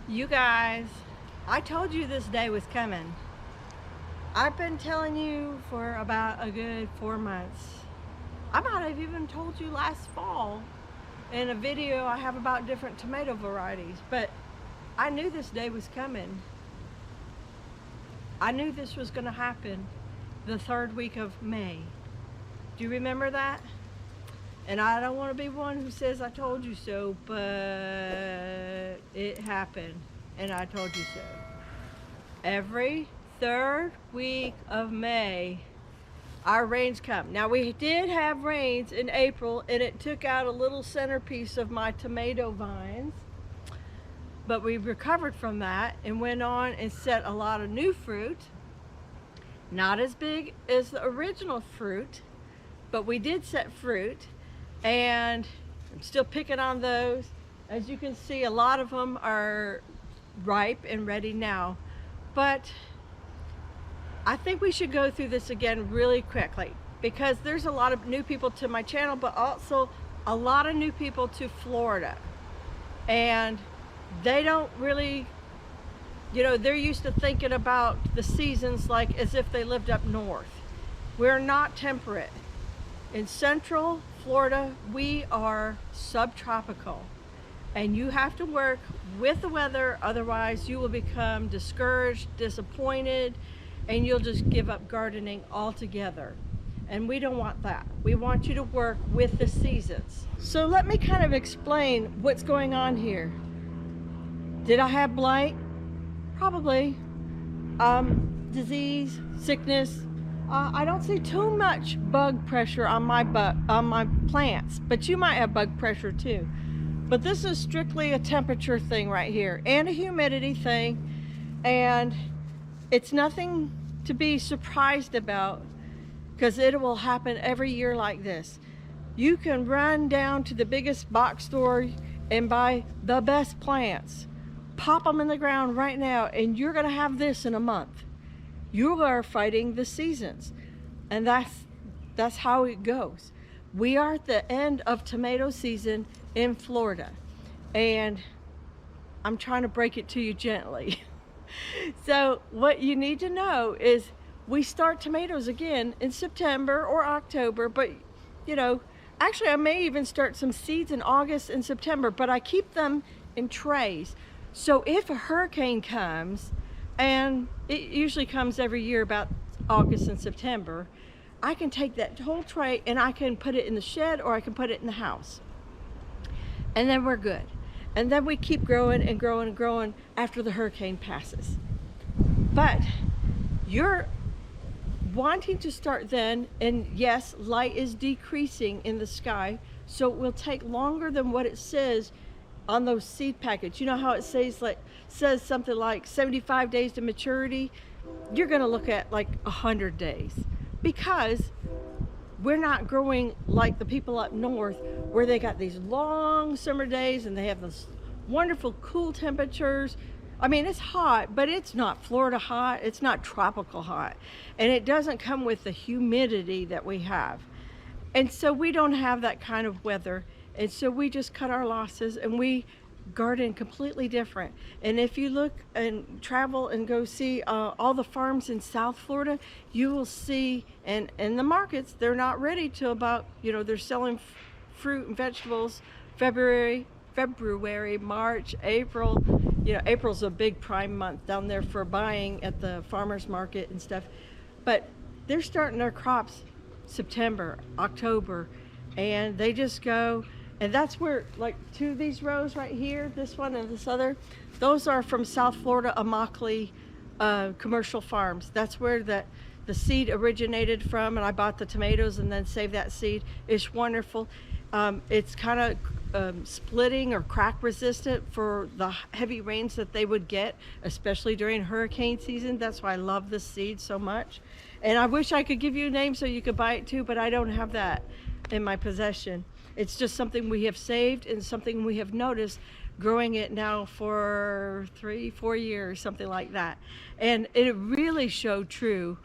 You guys, I told you this day was coming. I've been telling you for about a good 4 months. I might have even told you last fall in a video I have about different tomato varieties, but I knew this day was coming. I knew this was going to happen the third week of May. Do you remember that? And I don't want to be one who says I told you so, but it happened and I told you so. Every third week of May, our rains come. Now we did have rains in April and it took out a little centerpiece of my tomato vines, but we recovered from that and went on and set a lot of new fruit. Not as big as the original fruit, but we did set fruit. And I'm still picking on those. As you can see, a lot of them are ripe and ready now. But I think we should go through this again really quickly because there's a lot of new people to my channel, but also a lot of new people to Florida. And they don't really, they're used to thinking about the seasons like as if they lived up north. We're not temperate. In Central Florida, we are subtropical, and you have to work with the weather, otherwise you will become discouraged, disappointed, and you'll just give up gardening altogether. And we don't want that. We want you to work with the seasons. So let me kind of explain what's going on here. Did I have blight? Probably. Disease, sickness. I don't see too much bug pressure on my plants, but you might have bug pressure too. But this is strictly a temperature thing right here and a humidity thing, and it's nothing to be surprised about because it will happen every year like this. You can run down to the biggest box store and buy the best plants, pop them in the ground right now, and you're gonna have this in a month. You are fighting the seasons, and that's how it goes. We are at the end of tomato season in Florida, and I'm trying to break it to you gently. So what you need to know is we start tomatoes again in September or October, but actually I may even start some seeds in August and September, but I keep them in trays. So if a hurricane comes, and it usually comes every year about August and September, I can take that whole tray and I can put it in the shed or I can put it in the house. And then we're good. And then we keep growing and growing and growing after the hurricane passes. But you're wanting to start then, and yes, light is decreasing in the sky, so it will take longer than what it says on those seed packets. You know how it says something like 75 days to maturity? You're gonna look at like 100 days because we're not growing like the people up north where they got these long summer days and they have those wonderful cool temperatures. I mean, it's hot, but it's not Florida hot, it's not tropical hot, and it doesn't come with the humidity that we have. And so we don't have that kind of weather. And so we just cut our losses and we garden completely different. And if you look and travel and go see all the farms in South Florida, you will see, and in the markets, they're not ready till about, they're selling fruit and vegetables February, March, April. April's a big prime month down there for buying at the farmer's market and stuff. But they're starting their crops September, October, and they just go. And that's where, like, two of these rows right here, this one and this other, those are from South Florida, Immokalee commercial farms. That's where the seed originated from, and I bought the tomatoes and then saved that seed. It's wonderful. It's kind of splitting or crack resistant for the heavy rains that they would get, especially during hurricane season. That's why I love this seed so much. And I wish I could give you a name so you could buy it too, but I don't have that in my possession. It's just something we have saved and something we have noticed growing it now for 3-4 years, something like that. And it really showed true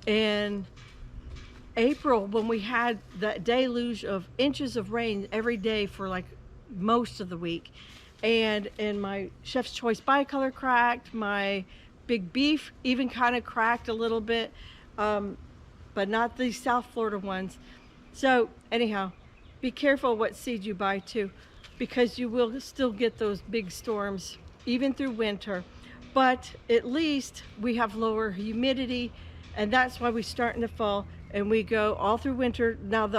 in April when we had that deluge of inches of rain every day for like most of the week. and my Chef's Choice bicolor cracked. My big beef even kind of cracked a little bit, but not the South Florida ones. So anyhow, be careful what seed you buy too, because you will still get those big storms even through winter. But at least we have lower humidity, and that's why we start in the fall and we go all through winter. Now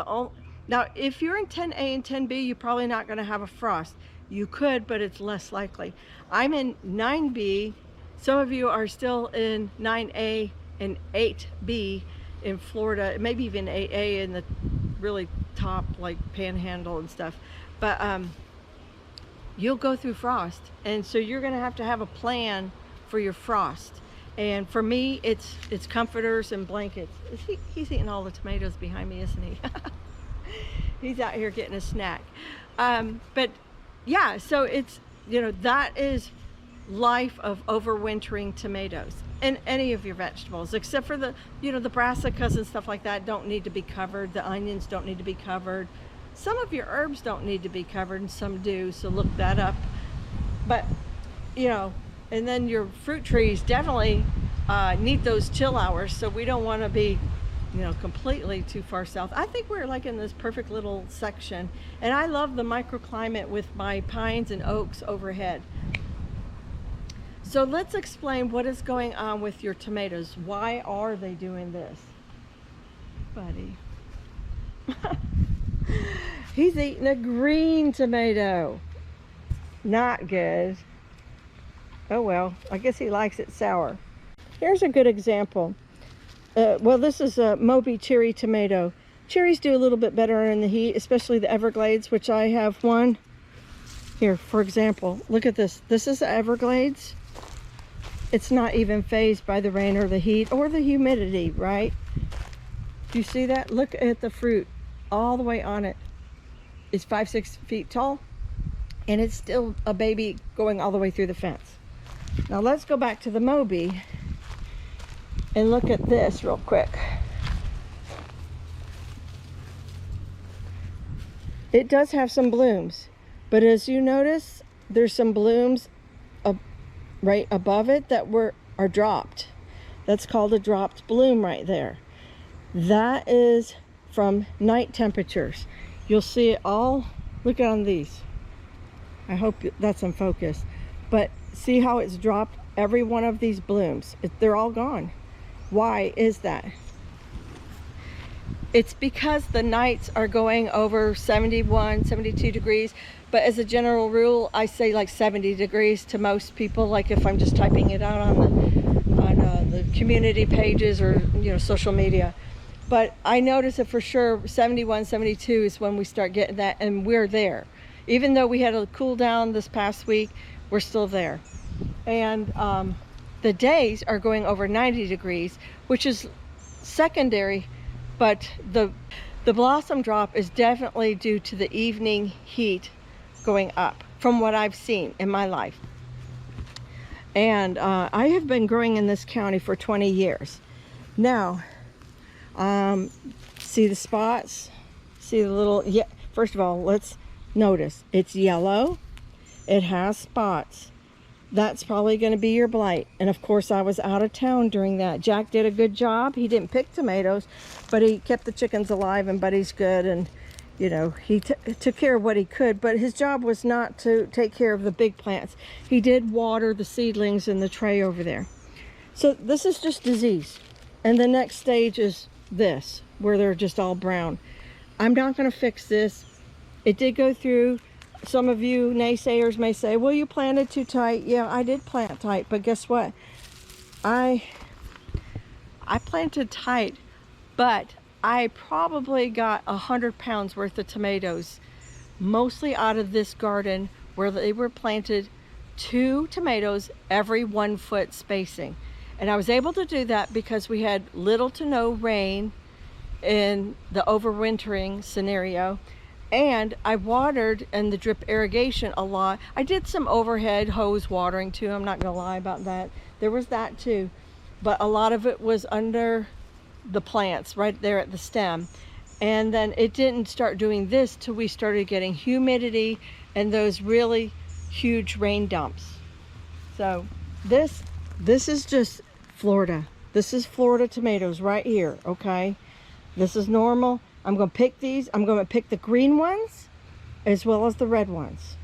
if you're in 10A and 10B, you're probably not going to have a frost. You could, but it's less likely. I'm in 9B. Some of you are still in 9A and 8B in Florida, maybe even 8A in the really top, like Panhandle and stuff. But you'll go through frost, and so you're going to have a plan for your frost. And for me, it's comforters and blankets. He's eating all the tomatoes behind me, isn't he? He's out here getting a snack. But yeah, so it's, you know, that is life of overwintering tomatoes and any of your vegetables, except for the, you know, the brassicas and stuff like that don't need to be covered. The onions don't need to be covered. Some of your herbs don't need to be covered, and some do, so look that up. But, you know, and then your fruit trees definitely need those chill hours, so we don't want to be, you know, completely too far south. I think we're like in this perfect little section, and I love the microclimate with my pines and oaks overhead. So let's explain what is going on with your tomatoes. Why are they doing this? Buddy. He's eating a green tomato. Not good. Oh well, I guess he likes it sour. Here's a good example. Well, this is a Moby cherry tomato. Cherries do a little bit better in the heat, especially the Everglades, which I have one. Here, for example, look at this. This is the Everglades. It's not even fazed by the rain or the heat or the humidity, right? Do you see that? Look at the fruit all the way on it. It's 5-6 feet tall, and it's still a baby going all the way through the fence. Now let's go back to the Moby and look at this real quick. It does have some blooms, but as you notice, there's some blooms right above it that are dropped. That's called a dropped bloom right there. That is from night temperatures. You'll see it all. Look on these. I hope that's in focus. But see how it's dropped every one of these blooms. They're all gone. Why is that? It's because the nights are going over 71, 72 degrees. But as a general rule, I say like 70 degrees to most people, like if I'm just typing it out on the community pages or, you know, social media. But I notice that for sure 71, 72 is when we start getting that, and we're there. Even though we had a cool down this past week, we're still there. And the days are going over 90 degrees, which is secondary, but the blossom drop is definitely due to the evening heat going up, from what I've seen in my life. And I have been growing in this county for 20 years. Now, see the spots? See the little, yeah, first of all, let's notice it's yellow. It has spots. That's probably going to be your blight. And of course, I was out of town during that. Jack did a good job. He didn't pick tomatoes, but he kept the chickens alive, and Buddy's good. And, you know, he took care of what he could, but his job was not to take care of the big plants. He did water the seedlings in the tray over there. So this is just disease. And the next stage is this, where they're just all brown. I'm not going to fix this. It did go through. Some of you naysayers may say, well, you planted too tight. Yeah, I did plant tight, but guess what? I planted tight, but I probably got 100 pounds worth of tomatoes, mostly out of this garden where they were planted 2 tomatoes every 1 foot spacing. And I was able to do that because we had little to no rain in the overwintering scenario. And I watered in the drip irrigation a lot. I did some overhead hose watering too. I'm not gonna lie about that. There was that too. But a lot of it was under the plants right there at the stem. And then it didn't start doing this till we started getting humidity and those really huge rain dumps. So this is just Florida. This is Florida tomatoes right here, okay? This is normal. I'm gonna pick these. I'm gonna pick the green ones as well as the red ones.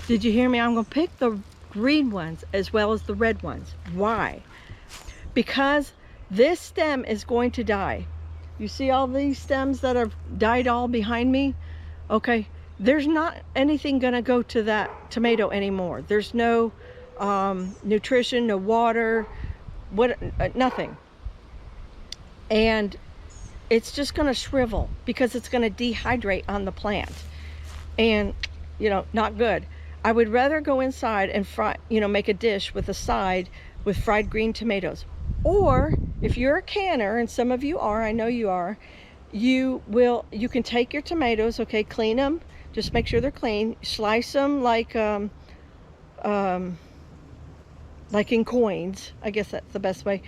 Did you hear me? I'm gonna pick the green ones as well as the red ones. Why? Because this stem is going to die. You see all these stems that have died all behind me? Okay, there's not anything gonna go to that tomato anymore. There's no nutrition, no water, nothing. And it's just gonna shrivel because it's gonna dehydrate on the plant. And, you know, not good. I would rather go inside and fry, you know, make a dish with a side with fried green tomatoes. Or if you're a canner, and some of you are, I know you are, you can take your tomatoes, okay, clean them, just make sure they're clean, slice them like in coins, I guess that's the best way,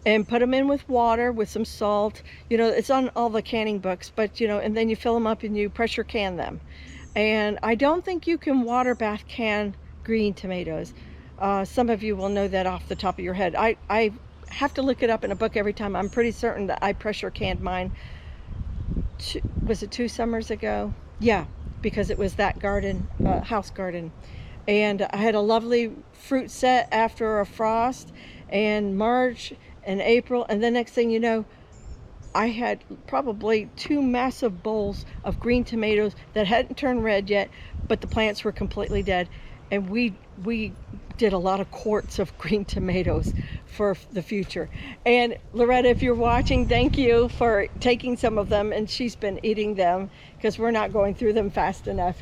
and put them in with water with some salt. You know, it's on all the canning books, but you know, and then you fill them up and you pressure can them. And I don't think you can water bath can green tomatoes. Some of you will know that off the top of your head. I have to look it up in a book every time. I'm pretty certain that I pressure canned mine. Was it 2 summers ago? Yeah, because it was that garden, house garden. And I had a lovely fruit set after a frost, and March and April, and the next thing you know, I had probably 2 massive bowls of green tomatoes that hadn't turned red yet, but the plants were completely dead. And we did a lot of quarts of green tomatoes for the future. And Loretta, if you're watching, thank you for taking some of them, and she's been eating them because we're not going through them fast enough.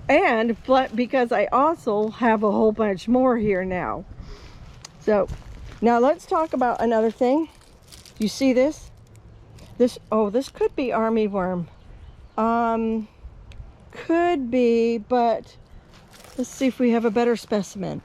And because I also have a whole bunch more here now. So now let's talk about another thing. You see this? This could be army worm. Could be, but let's see if we have a better specimen.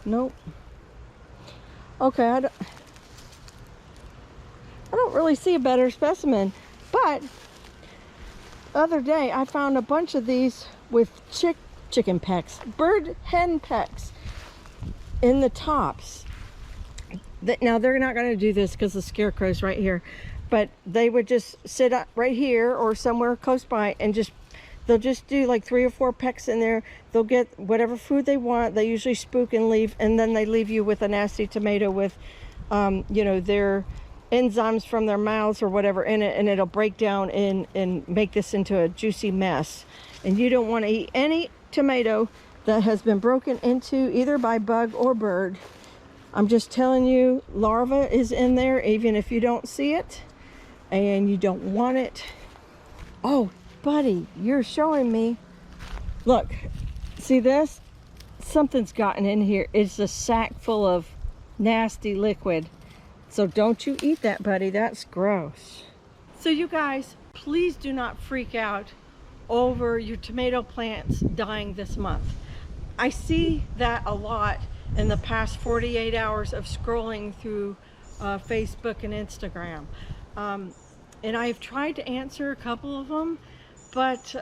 Nope. Okay, I don't really see a better specimen, but the other day I found a bunch of these with chicken pecks, hen pecks in the tops. Now they're not going to do this because the scarecrow's right here, but they would just sit up right here or somewhere close by and they'll just do like 3 or 4 pecks in there. They'll get whatever food they want. They usually spook and leave, and then they leave you with a nasty tomato with you know, their enzymes from their mouths or whatever in it, and it'll break down and make this into a juicy mess. And you don't want to eat any tomato that has been broken into either by bug or bird. I'm just telling you, larva is in there even if you don't see it, and you don't want it. Oh, buddy, you're showing me. Look, see this? Something's gotten in here. It's a sack full of nasty liquid. So don't you eat that, buddy. That's gross. So you guys, please do not freak out over your tomato plants dying this month. I see that a lot in the past 48 hours of scrolling through Facebook and Instagram. And I've tried to answer a couple of them, but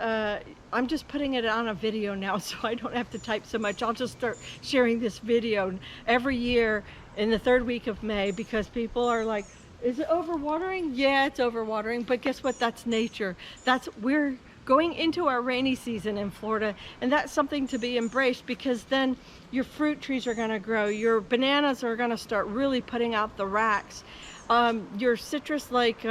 I'm just putting it on a video now, so I don't have to type so much. I'll just start sharing this video every year in the 3rd week of May, because people are like, is it overwatering? Yeah, it's overwatering, but guess what? That's nature. We're going into our rainy season in Florida, and that's something to be embraced, because then your fruit trees are gonna grow, your bananas are gonna start really putting out the racks, your citrus like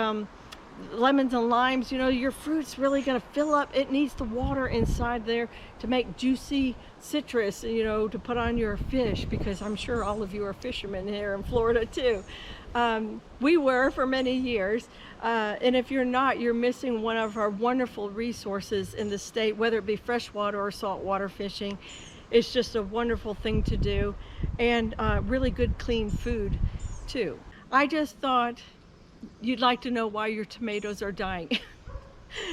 lemons and limes, you know, your fruit's really gonna fill up. It needs the water inside there to make juicy citrus, you know, to put on your fish, because I'm sure all of you are fishermen here in Florida too. We were for many years, and if you're not, you're missing one of our wonderful resources in the state, whether it be freshwater or saltwater fishing. It's just a wonderful thing to do, and really good clean food too. I just thought you'd like to know why your tomatoes are dying.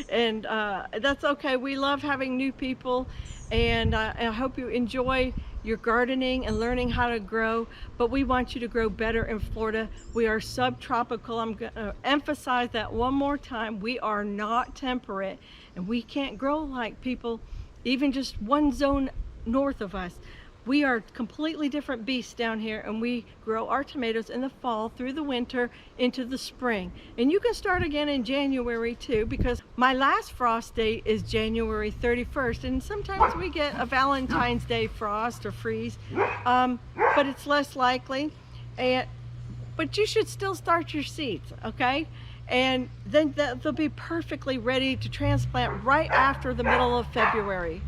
And that's okay. We love having new people, and I hope you enjoy you're gardening and learning how to grow, but we want you to grow better in Florida. We are subtropical. I'm going to emphasize that one more time. We are not temperate, and we can't grow like people even just one zone north of us. We are completely different beasts down here, and we grow our tomatoes in the fall through the winter into the spring. And you can start again in January too, because my last frost date is January 31st, and sometimes we get a Valentine's Day frost or freeze, but it's less likely. But you should still start your seeds, okay? And then they'll be perfectly ready to transplant right after the middle of February.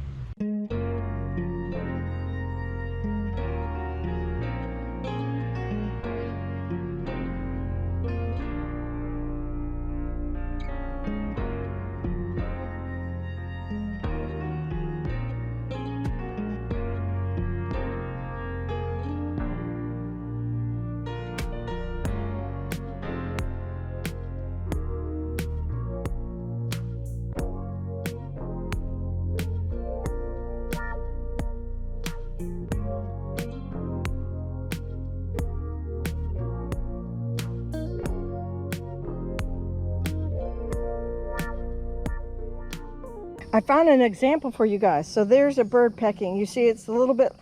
I found an example for you guys. So there's a bird pecking. You see it's a little bit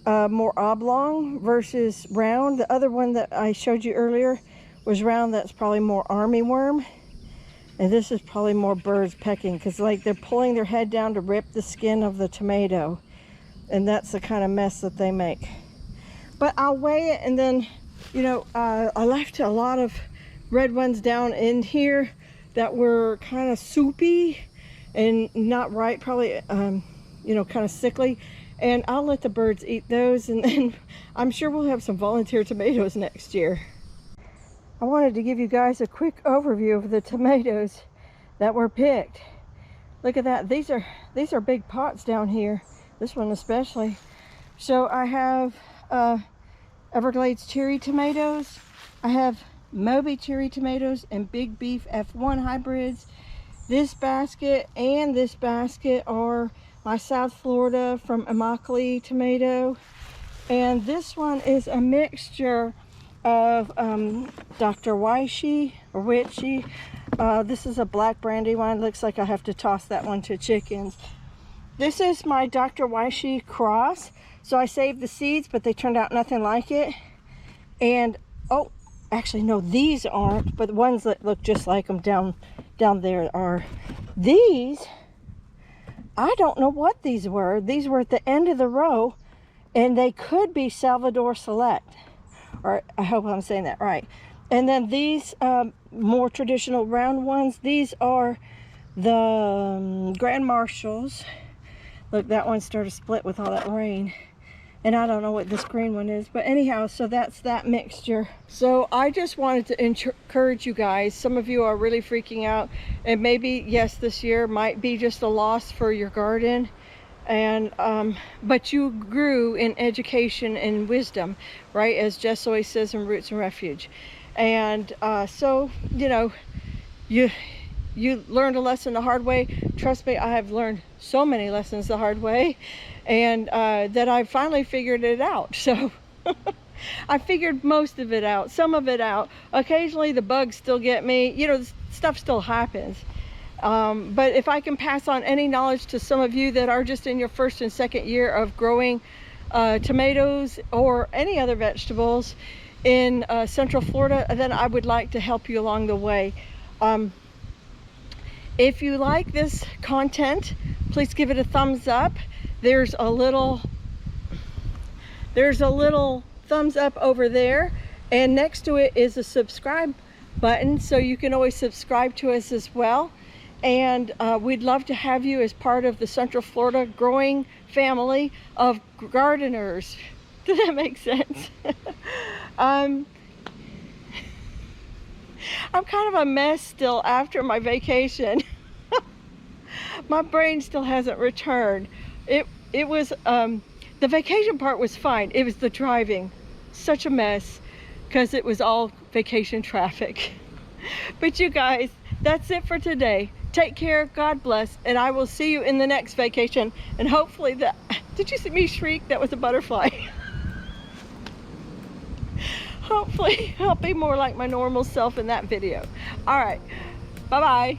more oblong versus round. The other one that I showed you earlier was round. That's probably more armyworm. And this is probably more birds pecking, because like they're pulling their head down to rip the skin of the tomato. And that's the kind of mess that they make. But I'll weigh it, and then, you know, I left a lot of red ones down in here that were kind of soupy and not right, probably, you know, kind of sickly. And I'll let the birds eat those, and then I'm sure we'll have some volunteer tomatoes next year. I wanted to give you guys a quick overview of the tomatoes that were picked. Look at that. These are big pots down here. This one especially. So I have Everglades cherry tomatoes. I have Moby cherry tomatoes and Big Beef F1 hybrids. This basket and this basket are my South Florida from Immokalee tomato. And this one is a mixture of Dr. Waishi or Witchy. This is a black brandy one. Looks like I have to toss that one to chickens. This is my Dr. Waishi cross. So I saved the seeds, but they turned out nothing like it. And, oh, actually, no, these aren't, but the ones that look just like them down there are these. I don't know what these were. These were at the end of the row, and they could be Salvador Select, or I hope I'm saying that right. And then these more traditional round ones, these are the Grand Marshalls. Look, that one started to split with all that rain. And I don't know what this green one is, but anyhow, so that's that mixture. So I just wanted to encourage you guys. Some of you are really freaking out, and maybe, yes, this year might be just a loss for your garden, and but you grew in education and wisdom, right? As Jess always says in Roots and Refuge. And so, you know, you learned a lesson the hard way. Trust me, I have learned so many lessons the hard way, and that I finally figured it out. So I figured most of it out, some of it out. Occasionally the bugs still get me, you know, stuff still happens. But if I can pass on any knowledge to some of you that are just in your first and second year of growing tomatoes or any other vegetables in Central Florida, then I would like to help you along the way. If you like this content, please give it a thumbs up. There's a little thumbs up over there, and next to it is a subscribe button, so you can always subscribe to us as well. And we'd love to have you as part of the Central Florida growing family of gardeners. Does that make sense? I'm kind of a mess still after my vacation. My brain still hasn't returned. It was the vacation part was fine. It was the driving, such a mess, because it was all vacation traffic. But you guys, that's it for today. Take care, God bless, and I will see you in the next vacation, and hopefully Did you see me shriek? That was a butterfly. Hopefully I'll be more like my normal self in that video. All right, bye-bye.